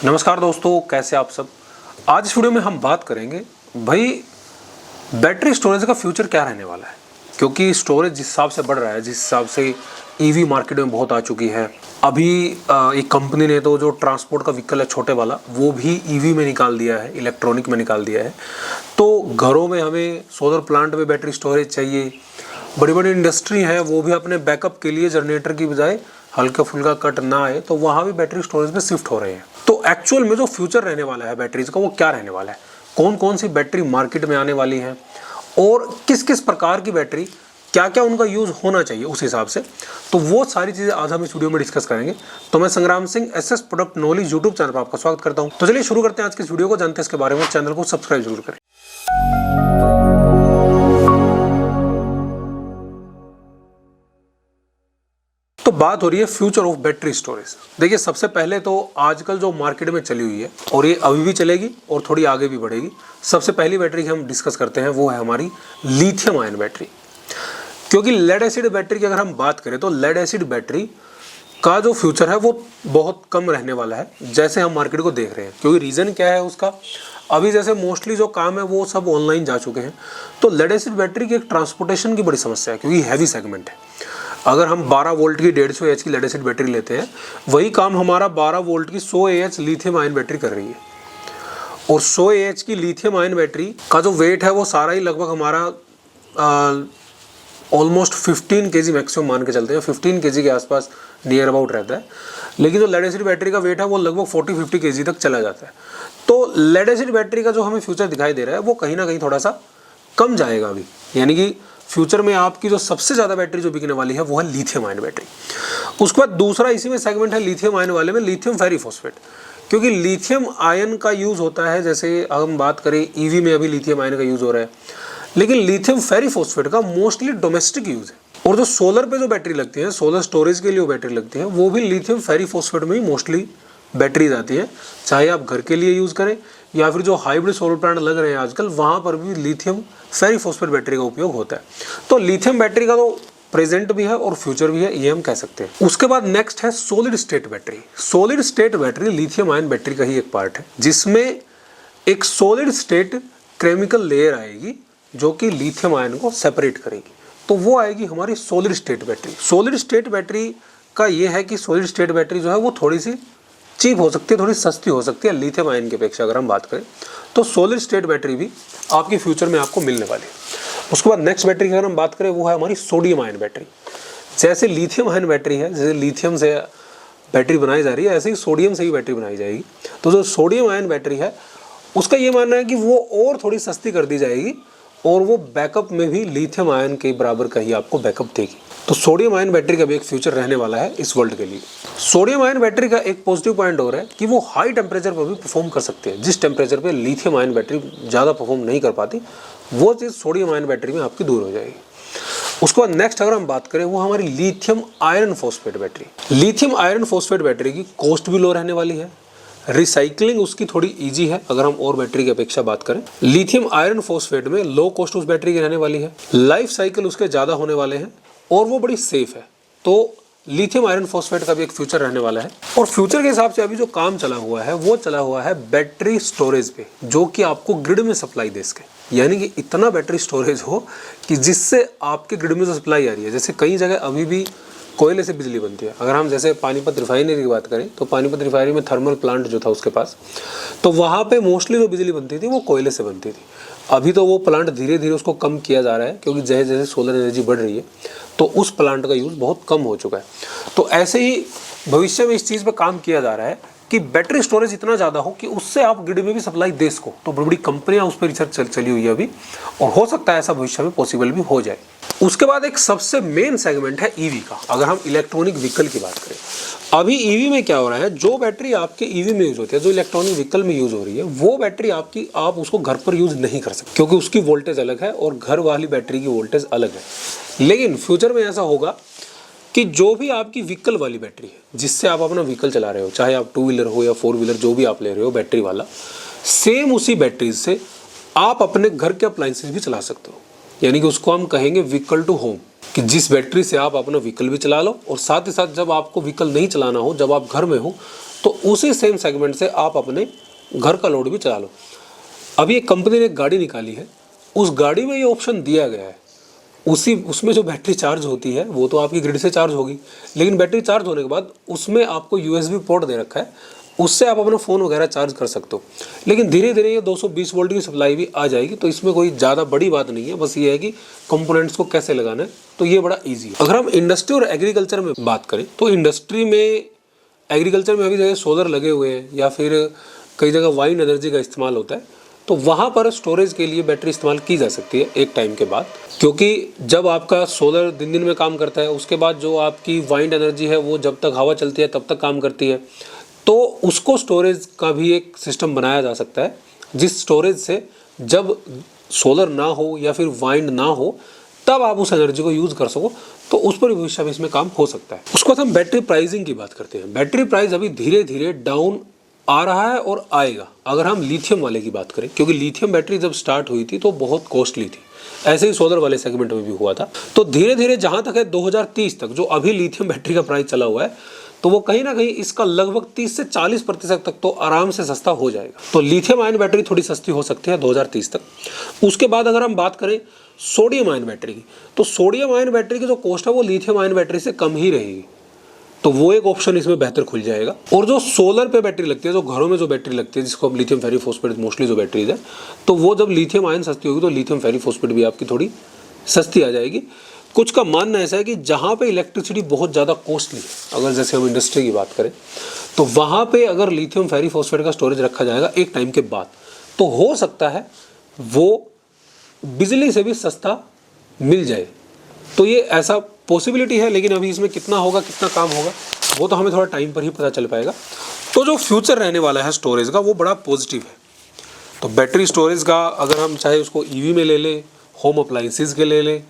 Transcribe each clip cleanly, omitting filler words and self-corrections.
नमस्कार दोस्तों, कैसे आप सब। आज इस वीडियो में हम बात करेंगे भाई बैटरी स्टोरेज का फ्यूचर क्या रहने वाला है। क्योंकि स्टोरेज जिस हिसाब से बढ़ रहा है, जिस हिसाब से ईवी मार्केट में बहुत आ चुकी है। अभी एक कंपनी ने तो जो ट्रांसपोर्ट का व्हीकल है छोटे वाला, वो भी ईवी में निकाल दिया है, इलेक्ट्रॉनिक में निकाल दिया है। तो घरों में हमें सोलर प्लांट में बैटरी स्टोरेज चाहिए। बड़ी बड़ी इंडस्ट्री है, वो भी अपने बैकअप के लिए जनरेटर की बजाय हल्का फुल्का कट ना आए तो वहाँ भी बैटरी स्टोरेज में शिफ्ट हो रहे हैं। तो एक्चुअल में जो फ्यूचर रहने वाला है बैटरीज का, वो क्या रहने वाला है, कौन कौन सी बैटरी मार्केट में आने वाली है और किस किस प्रकार की बैटरी, क्या क्या उनका यूज़ होना चाहिए उस हिसाब से, तो वो सारी चीज़ें आज हम इस वीडियो में डिस्कस करेंगे। तो मैं संग्राम Singh SS product knowledge YouTube channel पर आपका स्वागत करता हूँ। तो चलिए शुरू करते हैं आज के इस वीडियो को। जानते हैं इसके बारे में, चैनल को सब्सक्राइब जरूर करें। तो बात हो रही है फ्यूचर ऑफ बैटरी स्टोरेज। देखिए, सबसे पहले तो आजकल जो मार्केट में चली हुई है और ये अभी भी चलेगी और थोड़ी आगे भी बढ़ेगी। सबसे पहली बैटरी की हम डिस्कस करते हैं, वो है हमारी लिथियम आयन बैटरी। क्योंकि लेड एसिड बैटरी की अगर हम बात करें तो लेड एसिड बैटरी का जो फ्यूचर है वो बहुत कम रहने वाला है, जैसे हम मार्केट को देख रहे हैं। क्योंकि रीज़न क्या है उसका, अभी जैसे मोस्टली जो काम है वो सब ऑनलाइन जा चुके हैं। तो लेड एसिड बैटरी की एक ट्रांसपोर्टेशन की बड़ी समस्या है, क्योंकि हैवी सेगमेंट है। अगर हम 12 वोल्ट की 150 एच की लेड एसिड बैटरी लेते हैं, वही काम हमारा 12 वोल्ट की 100 एच लिथियम आयन बैटरी कर रही है। और 100 एच की लिथियम आयन बैटरी का जो वेट है वो सारा ही लगभग हमारा ऑलमोस्ट 15 kg मैक्सिमम मान के चलते हैं, 15 kg के आसपास नियर अबाउट रहता है। लेकिन जो लेड एसिड बैटरी का वेट है वो लगभग 40-50 kg तक चला जाता है। तो लेड एसिड बैटरी का जो हमें फ्यूचर दिखाई दे रहा है वो कहीं ना कहीं थोड़ा सा कम जाएगा अभी। यानी कि फ्यूचर में आपकी जो सबसे ज़्यादा बैटरी जो बिकने वाली है वो है लिथियम आयन बैटरी। उसके बाद दूसरा इसी में सेगमेंट है लिथियम आयन वाले में, लिथियम फेरिफॉस्फेट। क्योंकि लिथियम आयन का यूज़ होता है, जैसे हम बात करें ईवी में अभी लिथियम आयन का यूज़ हो रहा है, लेकिन लिथियम फेरिफॉस्फेट का मोस्टली डोमेस्टिक यूज़ है। और जो सोलर पे जो बैटरी लगती है, सोलर स्टोरेज के लिए वो बैटरी लगती है, वो भी लिथियम फेरिफॉस्फेट में ही मोस्टली बैटरीज आती है। चाहे आप घर के लिए यूज़ करें या फिर जो हाइब्रिड सोलर प्लांट लग रहे हैं आजकल, वहाँ पर भी लिथियम फेरिफॉस्फेट बैटरी का उपयोग होता है। तो लिथियम बैटरी का तो प्रेजेंट भी है और फ्यूचर भी है, ये हम कह सकते हैं। उसके बाद नेक्स्ट है solid state battery. Solid state battery lithium ion battery का ही एक पार्ट है, जिसमें एक सॉलिड स्टेट केमिकल लेयर आएगी जो कि लिथियम आयन को सेपरेट करेगी। तो वो आएगी हमारी solid state battery. Solid state battery का ये है कि सॉलिड स्टेट बैटरी जो है वो थोड़ी सी चीप हो सकती है, थोड़ी सस्ती हो सकती है लिथियम आयन की अपेक्षा अगर हम बात करें। तो सॉलिड स्टेट बैटरी भी आपकी फ्यूचर में आपको मिलने वाली है। उसके बाद नेक्स्ट बैटरी की अगर हम बात करें, वो है हमारी सोडियम आयन बैटरी। जैसे लिथियम आयन बैटरी है, जैसे लिथियम से बैटरी बनाई जा रही है, ऐसे ही सोडियम से ही बैटरी बनाई जाएगी। तो जो सोडियम आयन बैटरी है उसका ये मानना है कि वो और थोड़ी सस्ती कर दी जाएगी और वो बैकअप में भी लिथियम आयन के बराबर का ही आपको बैकअप देगी। तो सोडियम आयन बैटरी का भी एक फ्यूचर रहने वाला है इस वर्ल्ड के लिए। सोडियम आयन बैटरी का एक पॉजिटिव पॉइंट और है कि वो हाई टेम्परेचर पर भी परफॉर्म कर सकते हैं। जिस टेम्परेचर पे लिथियम आयन बैटरी ज़्यादा परफॉर्म नहीं कर पाती, वो चीज़ सोडियम आयन बैटरी में आपकी दूर हो जाएगी। उसके बाद नेक्स्ट अगर हम बात करें, वो हमारी lithium iron phosphate battery. Lithium iron phosphate battery की कॉस्ट भी लो रहने वाली है, रिसाइकलिंग उसकी थोड़ी इजी है अगर हम और बैटरी की अपेक्षा बात करें। लिथियम आयरन फॉस्फेट में लो कॉस्ट उस बैटरी की रहने वाली है, लाइफ साइकिल उसके ज़्यादा होने वाले हैं और वो बड़ी सेफ है। तो लिथियम आयरन फॉस्फेट का भी एक फ्यूचर रहने वाला है। और फ्यूचर के हिसाब से अभी जो काम चला हुआ है वो चला हुआ है बैटरी स्टोरेज पे, जो कि आपको ग्रिड में सप्लाई दे सके। यानी कि इतना बैटरी स्टोरेज हो कि जिससे आपके ग्रिड में जो सप्लाई आ रही है, जैसे कई जगह अभी भी कोयले से बिजली बनती है। अगर हम जैसे पानीपत रिफाइनरी की बात करें, तो पानीपत रिफाइनरी में थर्मल प्लांट जो था उसके पास, तो वहाँ पे मोस्टली जो बिजली बनती थी वो कोयले से बनती थी। अभी तो वो प्लांट धीरे धीरे उसको कम किया जा रहा है, क्योंकि जैसे जैसे सोलर एनर्जी बढ़ रही है तो उस प्लांट का यूज़ बहुत कम हो चुका है। तो ऐसे ही भविष्य में इस चीज़ पर काम किया जा रहा है कि बैटरी स्टोरेज इतना ज़्यादा हो कि उससे आप ग्रिड में भी सप्लाई दे सको। तो बड़ी बड़ी कंपनियां उस पर रिसर्च चली हुई है अभी, और हो सकता है ऐसा भविष्य में पॉसिबल भी हो जाए। उसके बाद एक सबसे मेन सेगमेंट है ईवी का। अगर हम इलेक्ट्रॉनिक व्हीकल की बात करें, अभी ईवी में क्या हो रहा है, जो बैटरी आपके ईवी में यूज होती है, जो इलेक्ट्रॉनिक व्हीकल में यूज हो रही है, वो बैटरी आपकी आप उसको घर पर यूज नहीं कर सकते, क्योंकि उसकी वोल्टेज अलग है और घर वाली बैटरी की वोल्टेज अलग है। लेकिन फ्यूचर में ऐसा होगा कि जो भी आपकी व्हीकल वाली बैटरी है, जिससे आप अपना व्हीकल चला रहे हो, चाहे आप 2 व्हीलर हो या 4 व्हीलर, जो भी आप ले रहे हो बैटरी वाला, सेम उसी बैटरी से आप अपने घर के अप्लायंसेस भी चला सकते हो। यानी कि उसको हम कहेंगे व्हीकल टू होम, कि जिस बैटरी से आप अपना व्हीकल भी चला लो और साथ ही साथ जब आपको व्हीकल नहीं चलाना हो, जब आप घर में हो, तो उसी सेम सेगमेंट से आप अपने घर का लोड भी चला लो। अभी एक कंपनी ने एक गाड़ी निकाली है, उस गाड़ी में ये ऑप्शन दिया गया है, उसमें जो बैटरी चार्ज होती है वो तो आपकी ग्रिड से चार्ज होगी, लेकिन बैटरी चार्ज होने के बाद उसमें आपको USB पोर्ट दे रखा है, उससे आप अपना फ़ोन वगैरह चार्ज कर सकते हो। लेकिन धीरे धीरे ये 220 वोल्ट की सप्लाई भी आ जाएगी, तो इसमें कोई ज़्यादा बड़ी बात नहीं है, बस ये है कि कंपोनेंट्स को कैसे लगाना है, तो ये बड़ा ईजी है। अगर हम इंडस्ट्री और एग्रीकल्चर में बात करें तो इंडस्ट्री में, एग्रीकल्चर में अभी जगह सोलर लगे हुए हैं या फिर कई जगह वाइंड एनर्जी का इस्तेमाल होता है, तो वहाँ पर स्टोरेज के लिए बैटरी इस्तेमाल की जा सकती है एक टाइम के बाद, क्योंकि जब आपका सोलर दिन में काम करता है, उसके बाद जो आपकी वाइंड एनर्जी है वो जब तक हवा चलती है तब तक काम करती है, तो उसको स्टोरेज का भी एक सिस्टम बनाया जा सकता है, जिस स्टोरेज से जब सोलर ना हो या फिर वाइंड ना हो तब आप उस एनर्जी को यूज़ कर सको, तो उस पर भविष्य में इसमें काम हो सकता है। उसके बाद हम बैटरी प्राइसिंग की बात करते हैं। बैटरी प्राइस अभी धीरे धीरे डाउन आ रहा है और आएगा। अगर हम लिथियम वाले की बात करें, क्योंकि लिथियम बैटरी जब स्टार्ट हुई थी तो बहुत कॉस्टली थी, ऐसे ही सोलर वाले सेगमेंट में भी हुआ था। तो धीरे धीरे जहाँ तक है 2030 तक जो अभी लिथियम बैटरी का प्राइस चला हुआ है, तो वो कहीं ना कहीं इसका लगभग 30 से 40% तक तो आराम से सस्ता हो जाएगा। तो लिथियम आयन बैटरी थोड़ी सस्ती हो सकती है 2030 तक। उसके बाद अगर हम बात करें सोडियम आयन बैटरी की, तो सोडियम आयन बैटरी की जो कॉस्ट है वो लिथियम आयन बैटरी से कम ही रहेगी, तो वो एक ऑप्शन इसमें बेहतर खुल जाएगा। और जो सोलर पे बैटरी लगती है, जो घरों में जो बैटरी लगती है जिसको हम लिथियम फेरिफॉस्फेट मोस्टली जो बैटरीज है, तो वो जब लिथियम आयन सस्ती होगी तो लिथियम फेरिफॉस्फेट भी आपकी थोड़ी सस्ती आ जाएगी। कुछ का मानना ऐसा है कि जहाँ पे इलेक्ट्रिसिटी बहुत ज़्यादा कॉस्टली है, अगर जैसे हम इंडस्ट्री की बात करें, तो वहाँ पे अगर लिथियम फेरिफॉस्फेट का स्टोरेज रखा जाएगा एक टाइम के बाद, तो हो सकता है वो बिजली से भी सस्ता मिल जाए। तो ये ऐसा पॉसिबिलिटी है, लेकिन अभी इसमें कितना होगा, कितना काम होगा, वो तो हमें थोड़ा टाइम पर ही पता चल पाएगा। तो जो फ्यूचर रहने वाला है स्टोरेज का वो बड़ा पॉजिटिव है। तो बैटरी स्टोरेज का अगर हम चाहे उसको ईवी में ले लें, होम अप्लाइंसेस के ले लें,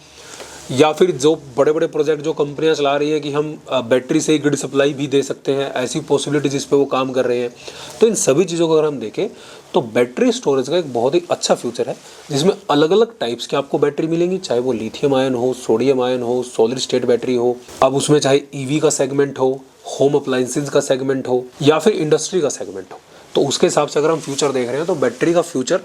या फिर जो बड़े बड़े प्रोजेक्ट जो कंपनियां चला रही है कि हम बैटरी से ही ग्रिड सप्लाई भी दे सकते हैं, ऐसी पॉसिबिलिटी जिस पे वो काम कर रहे हैं, तो इन सभी चीज़ों को अगर हम देखें तो बैटरी स्टोरेज का एक बहुत ही अच्छा फ्यूचर है, जिसमें अलग अलग टाइप्स की आपको बैटरी मिलेंगी, चाहे वो लिथियम आयन हो, सोडियम आयन हो, सॉलिड स्टेट बैटरी हो, अब उसमें चाहे ईवी का सेगमेंट हो, होम अप्लाइंसेस का सेगमेंट हो, या फिर इंडस्ट्री का सेगमेंट हो। तो उसके हिसाब से अगर हम फ्यूचर देख रहे हैं तो बैटरी का फ्यूचर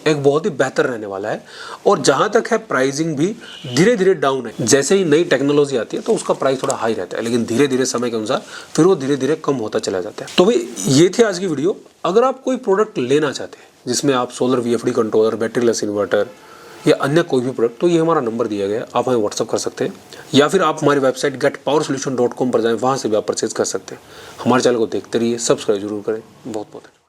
एक बहुत ही बेहतर रहने वाला है। और जहाँ तक है प्राइसिंग भी धीरे धीरे डाउन है। जैसे ही नई टेक्नोलॉजी आती है तो उसका प्राइस थोड़ा हाई रहता है, लेकिन धीरे धीरे समय के अनुसार फिर वो धीरे धीरे कम होता चला जाता है। तो भाई ये थी आज की वीडियो। अगर आप कोई प्रोडक्ट लेना चाहते हैं जिसमें आप solar VFD controller, battery less inverter या अन्य कोई भी प्रोडक्ट, तो ये हमारा नंबर दिया गया है, आप हमें व्हाट्सअप कर सकते हैं, या फिर आप हमारी वेबसाइट getpowersolution.com पर जाएँ, वहाँ से भी आप परचेज कर सकते हैं। हमारे चैनल को देखते रहिए, सब्सक्राइब जरूर करें। बहुत बहुत